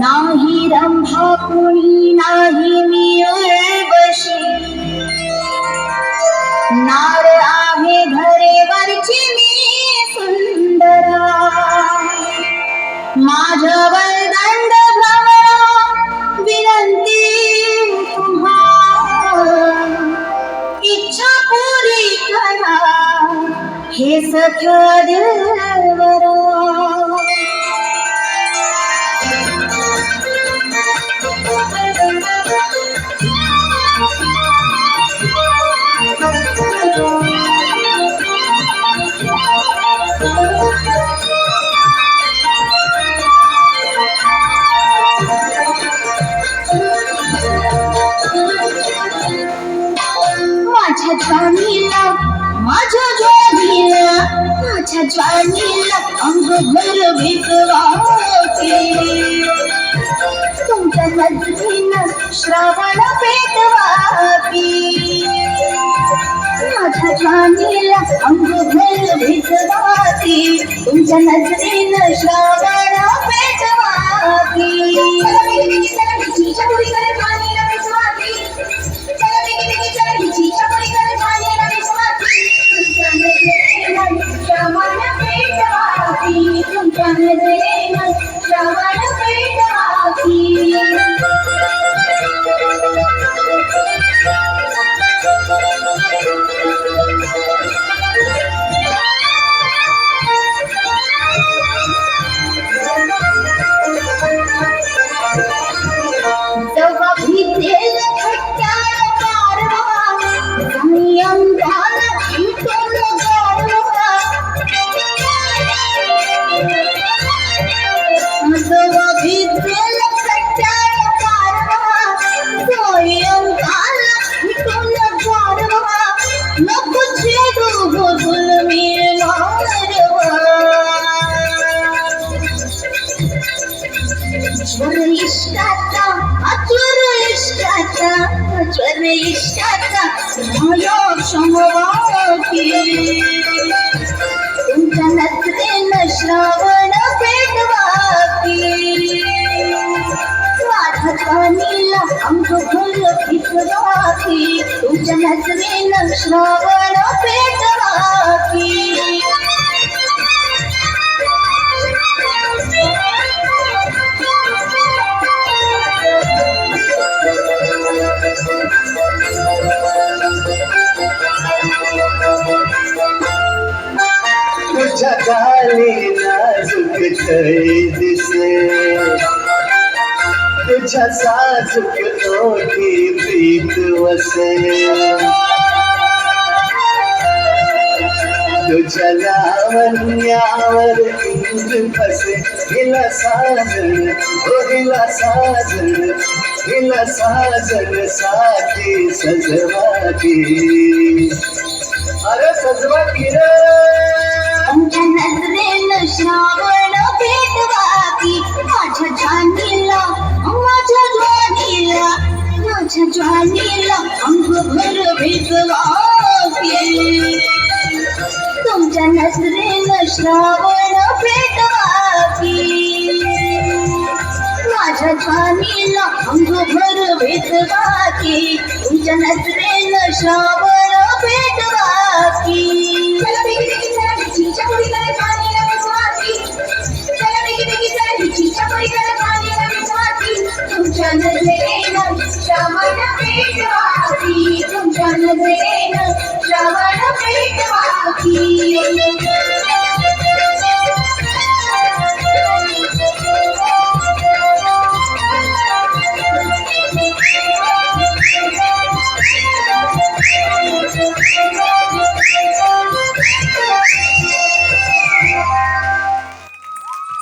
नाही रंभा कुणी नाही मी उर्वशी, नार आहे घरेवरची मी सुंदरा. माझ्या वरदंड भ्रमरा विनंती तुम्हा, इच्छा पुरी करा हे सख्या दिलवरा. माझ्या ज्वानीला माझ्या ज्वानीला माझ्या ज्वानीला अंगभर भिजवाते. तुमच्या नजरेनं श्रावण पेटवाती. माझ्या ज्वानीला अंगभर भिजवाती. तुमच्या नजरेनं श्रावण पेटवाती. इष्टाचा अचूर इष्टाचा अचूर इष्टाचा माया समवाती. तुमच्या नजरेनं श्रावण पेटवाती. माझ्या ज्वानीला अंगभर भिजवाती. तुमच्या नजरेनं श्रावण पेटवाती. तुझ्या गाली नाजूक छळी दिसे. तुझ्या साजूक ओठी प्रीत वसे. तुझ्या लावण्यावर इंद्र फसे. हिला साजन ओ हिला साजन हिला साजन साठी सजवाती. अरे सजवाती रे. तुमच्या नजरेनं श्रावण पेटवाती. माझ्या ज्वानीला माझ्या ज्वानीला माझ्या ज्वानीला अंगभर भिजवाती. तुमच्या नजरेनं श्रावण पेटवाती. माझ्या ज्वानीला अंगभर भिजवाती. तुमच्या नजरेनं श्रावण पेटवाती. तुमच्या नजरेनं श्रावण पेटवाती.